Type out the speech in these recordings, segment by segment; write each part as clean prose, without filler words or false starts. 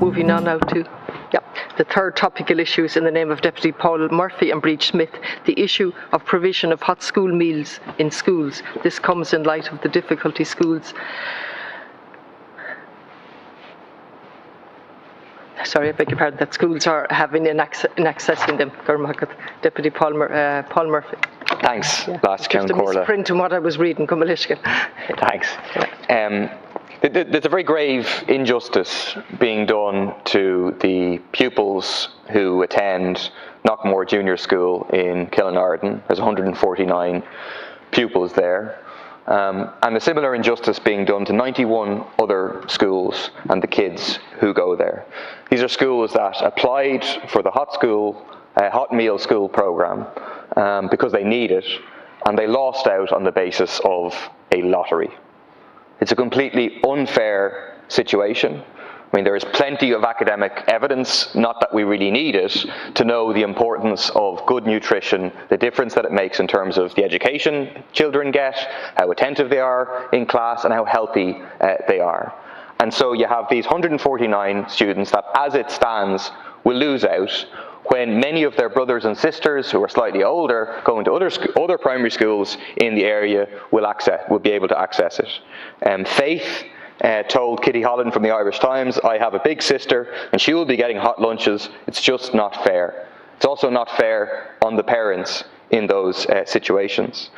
Moving on now to the third topical issue is in the name of Deputy Paul Murphy and Breach Smith, the issue of provision of hot school meals in schools. This comes in light of the difficulty schools. Sorry, I beg your pardon, that schools are having in accessing them. Deputy Paul Murphy. Thanks, Last Count Corla. Just a misprint in what I was reading, Cummalishkin. Thanks. There's a very grave injustice being done to the pupils who attend Knockmore Junior School in Killinarden. There's 149 pupils there. And a similar injustice being done to 91 other schools and the kids who go there. These are schools that applied for the hot meal school programme because they need it, and they lost out on the basis of a lottery. It's a completely unfair situation. I mean, there is plenty of academic evidence, not that we really need it, to know the importance of good nutrition, the difference that it makes in terms of the education children get, how attentive they are in class, and how healthy they are. And so you have these 149 students that, as it stands, will lose out when many of their brothers and sisters who are slightly older, going to other primary schools in the area, will be able to access it. Faith told Kitty Holland from the Irish Times, "I have a big sister and she will be getting hot lunches. It's just not fair." It's also not fair on the parents in those situations.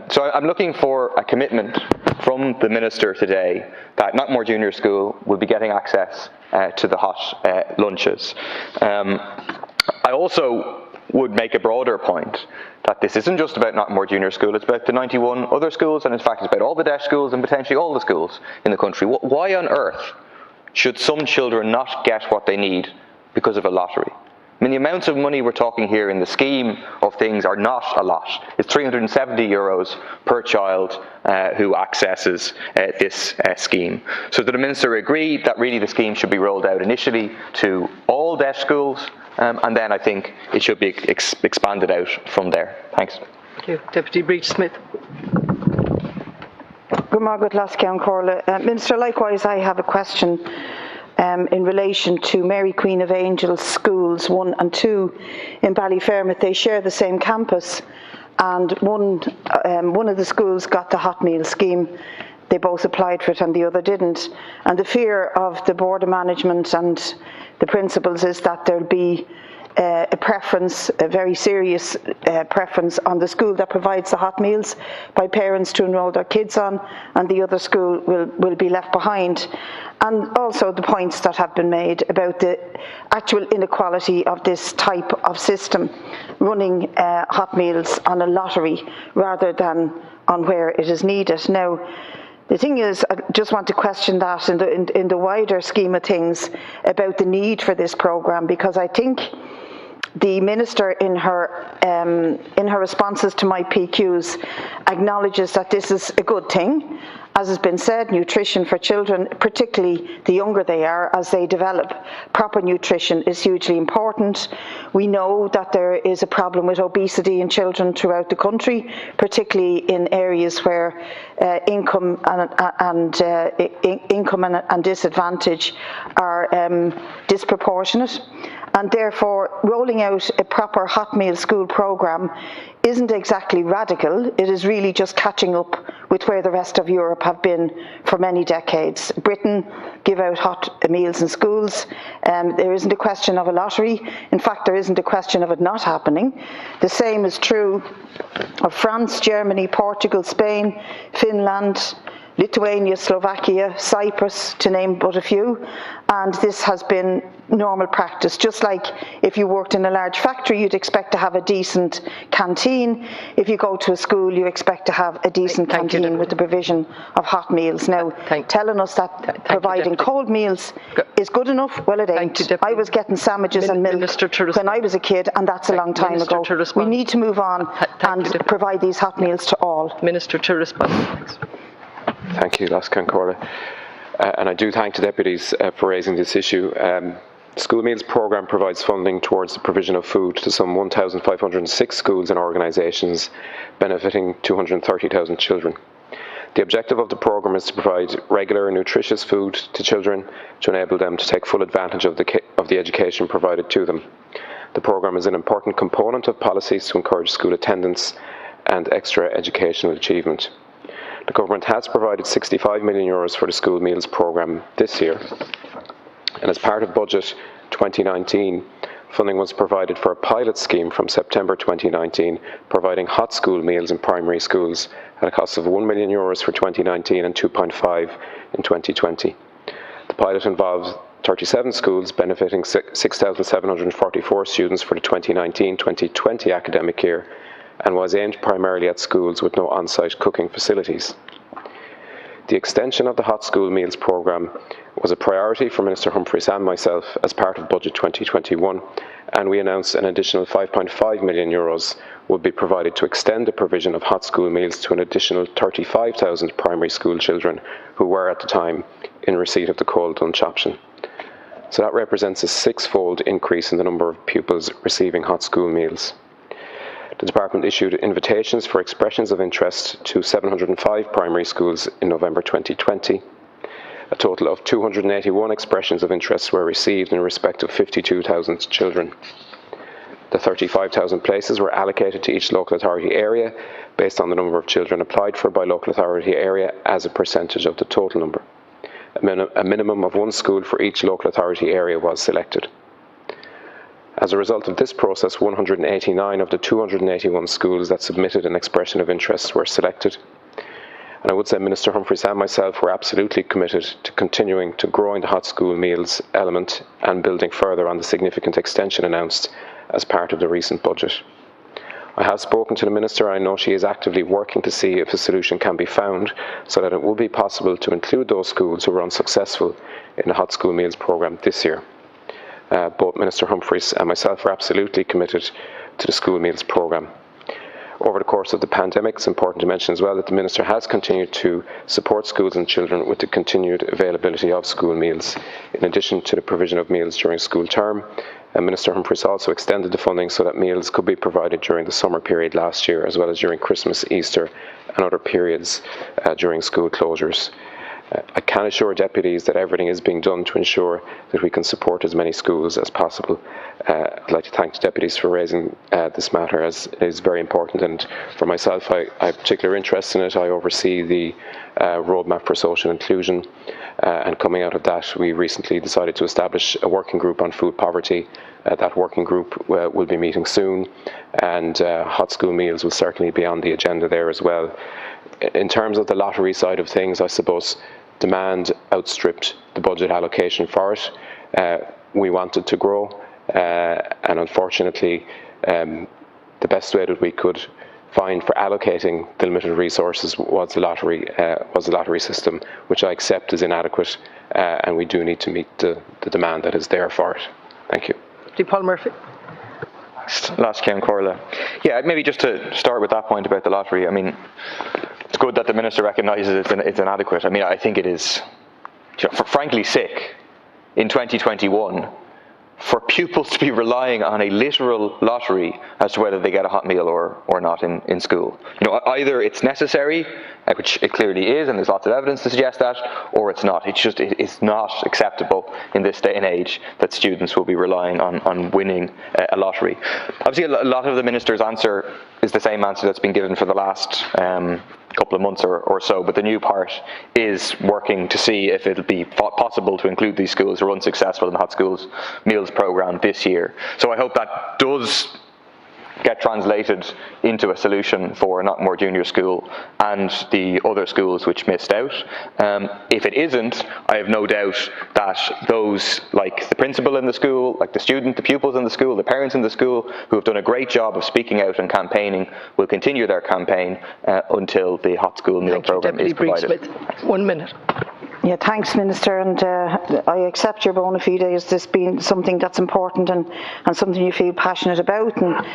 So I'm looking for a commitment from the Minister today that Knockmore Junior School will be getting access to the hot lunches. I also would make a broader point that this isn't just about Knockmore Junior School, it's about the 91 other schools, and in fact it's about all the DEIS schools and potentially all the schools in the country. Why on earth should some children not get what they need because of a lottery? I mean, the amounts of money we're talking here in the scheme of things are not a lot. It's €370 per child who accesses this scheme. So did the Minister agree that really the scheme should be rolled out initially to all DEIS schools, and then I think it should be expanded out from there? Thanks. Thank you. Deputy Breach Smith. Good morning, Lascian Corla. Minister, likewise I have a question in relation to Mary Queen of Angels schools 1 and 2 in Ballyfermot. They share the same campus, and one of the schools got the hot meal scheme. They both applied for it and the other didn't. And the fear of the board of management and the principals is that there'll be a preference, a very serious preference on the school that provides the hot meals by parents to enrol their kids on, and the other school will be left behind. And also the points that have been made about the actual inequality of this type of system, running hot meals on a lottery rather than on where it is needed. Now, the thing is, I just want to question that in the wider scheme of things about the need for this programme, because I think the Minister in her responses to my PQs acknowledges that this is a good thing. As has been said, nutrition for children, particularly the younger they are as they develop, proper nutrition is hugely important. We know that there is a problem with obesity in children throughout the country, particularly in areas where income and disadvantage are disproportionate. And therefore, rolling out a proper hot meal school programme isn't exactly radical. It is really just catching up with where the rest of Europe have been for many decades. Britain give out hot meals in schools. There isn't a question of a lottery. In fact, there isn't a question of it not happening. The same is true of France, Germany, Portugal, Spain, Finland, Lithuania, Slovakia, Cyprus, to name but a few, and this has been normal practice. Just like if you worked in a large factory, you'd expect to have a decent canteen. If you go to a school, you expect to have a decent canteen with the provision of hot meals. Now, telling us that providing cold meals is good enough, well, it ain't. I was getting sandwiches and milk when I was a kid, and that's a long time ago. We need to move on and provide these hot meals to all. Minister to respond. Thanks. Thank you, Lascian Corla. And I do thank the deputies for raising this issue. The School Meals Programme provides funding towards the provision of food to some 1,506 schools and organisations, benefiting 230,000 children. The objective of the programme is to provide regular and nutritious food to children to enable them to take full advantage of the education provided to them. The programme is an important component of policies to encourage school attendance and extra educational achievement. The government has provided €65 million for the school meals programme this year, and as part of Budget 2019, funding was provided for a pilot scheme from September 2019, providing hot school meals in primary schools at a cost of €1 million for 2019 and 2.5 in 2020. The pilot involved 37 schools, benefiting 6,744 students for the 2019-2020 academic year, and was aimed primarily at schools with no on-site cooking facilities. The extension of the Hot School Meals programme was a priority for Minister Humphreys and myself as part of Budget 2021, and we announced an additional €5.5 million would be provided to extend the provision of hot school meals to an additional 35,000 primary school children who were at the time in receipt of the cold lunch option. So that represents a six-fold increase in the number of pupils receiving hot school meals. The department issued invitations for expressions of interest to 705 primary schools in November 2020. A total of 281 expressions of interest were received in respect of 52,000 children. The 35,000 places were allocated to each local authority area based on the number of children applied for by local authority area as a percentage of the total number. A minimum of one school for each local authority area was selected. As a result of this process, 189 of the 281 schools that submitted an expression of interest were selected. And I would say Minister Humphreys and myself were absolutely committed to continuing to growing the hot school meals element and building further on the significant extension announced as part of the recent budget. I have spoken to the Minister. I know she is actively working to see if a solution can be found so that it will be possible to include those schools who were unsuccessful in the hot school meals programme this year. Both Minister Humphreys and myself are absolutely committed to the school meals programme. Over the course of the pandemic, it's important to mention as well that the Minister has continued to support schools and children with the continued availability of school meals. In addition to the provision of meals during school term, Minister Humphreys also extended the funding so that meals could be provided during the summer period last year, as well as during Christmas, Easter and other periods during school closures. I can assure deputies that everything is being done to ensure that we can support as many schools as possible. I'd like to thank the deputies for raising this matter, as it is very important, and for myself I have particular interest in it. I oversee the roadmap for social inclusion, and coming out of that we recently decided to establish a working group on food poverty. That working group will be meeting soon, and hot school meals will certainly be on the agenda there as well. In terms of the lottery side of things, I suppose demand outstripped the budget allocation for it. We wanted to grow, and unfortunately the best way that we could find for allocating the limited resources was the lottery system, which I accept is inadequate, and we do need to meet the demand that is there for it. Thank you. Paul Murphy. Last Cian Corla. Yeah, maybe just to start with that point about the lottery. I mean, it's good that the Minister recognises it's inadequate. I mean, I think it is, frankly, sick in 2021 for pupils to be relying on a literal lottery as to whether they get a hot meal or not in school. Either it's necessary, which it clearly is, and there's lots of evidence to suggest that, or it's not. It's not acceptable in this day and age that students will be relying on winning a lottery. Obviously, a lot of the Minister's answer is the same answer that's been given for the last couple of months or so, but the new part is working to see if it'll be possible to include these schools who are unsuccessful in the Hot Schools Meals programme this year. So I hope that does get translated into a solution for Knockmore Junior School and the other schools which missed out. If it isn't, I have no doubt that those, like the principal in the school, like the student, the pupils in the school, the parents in the school, who have done a great job of speaking out and campaigning, will continue their campaign until the Hot School Meal programme is provided. Smith. 1 minute. Yeah, thanks, Minister, and I accept your bona fide as this being something that's important and something you feel passionate about. And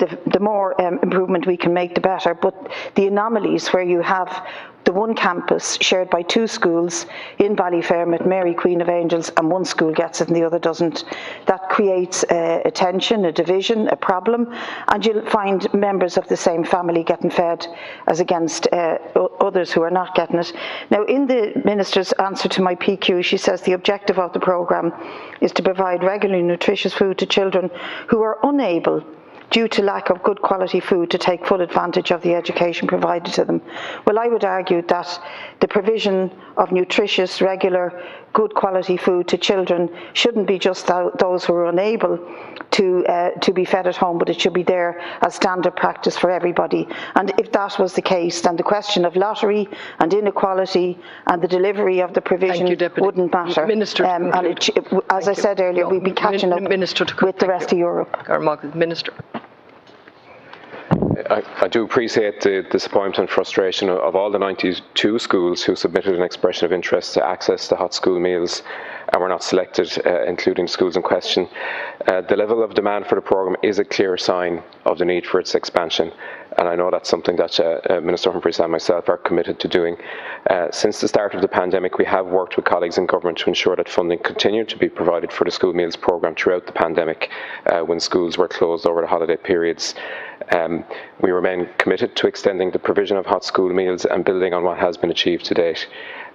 the more improvement we can make, the better. But the anomalies where you have the one campus shared by two schools in Ballyfermot, Mary Queen of Angels, and one school gets it and the other doesn't, that creates a tension, a division, a problem, and you'll find members of the same family getting fed as against others who are not getting it. Now, in the Minister's answer to my PQ, she says the objective of the programme is to provide regular nutritious food to children who are unable, due to lack of good quality food, to take full advantage of the education provided to them. Well, I would argue that the provision of nutritious, regular, good quality food to children shouldn't be just those who are unable to be fed at home, but it should be there as standard practice for everybody. And if that was the case, then the question of lottery and inequality and the delivery of the provision wouldn't matter. Minister, as I said earlier, we'd be catching up with the rest of Europe. Minister. I do appreciate the disappointment and frustration of all the 92 schools who submitted an expression of interest to access the hot school meals and were not selected, including schools in question. The level of demand for the programme is a clear sign of the need for its expansion, and I know that's something that Minister Humphreys and myself are committed to doing. Since the start of the pandemic, we have worked with colleagues in government to ensure that funding continued to be provided for the school meals programme throughout the pandemic when schools were closed over the holiday periods. We remain committed to extending the provision of hot school meals and building on what has been achieved to date.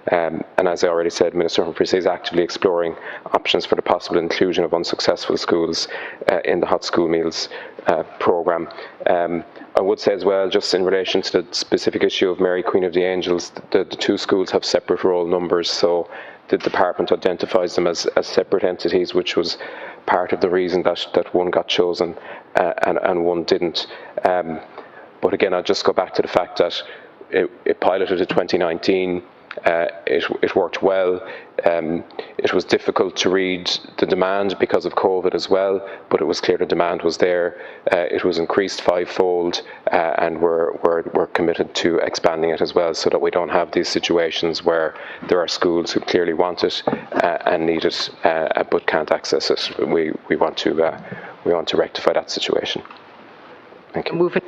And as I already said, Minister Humphreys is actively exploring options for the possible inclusion of unsuccessful schools in the hot school meals programme. I would say as well, just in relation to the specific issue of Mary Queen of the Angels, the two schools have separate roll numbers, so the department identifies them as separate entities, which was part of the reason that one got chosen and one didn't. But again, I'll just go back to the fact that it piloted in 2019. It worked well. It was difficult to read the demand because of COVID as well, but it was clear the demand was there. It was increased fivefold, and we're committed to expanding it as well, so that we don't have these situations where there are schools who clearly want it and need it, but can't access it. We want to rectify that situation. Thank you. Moving.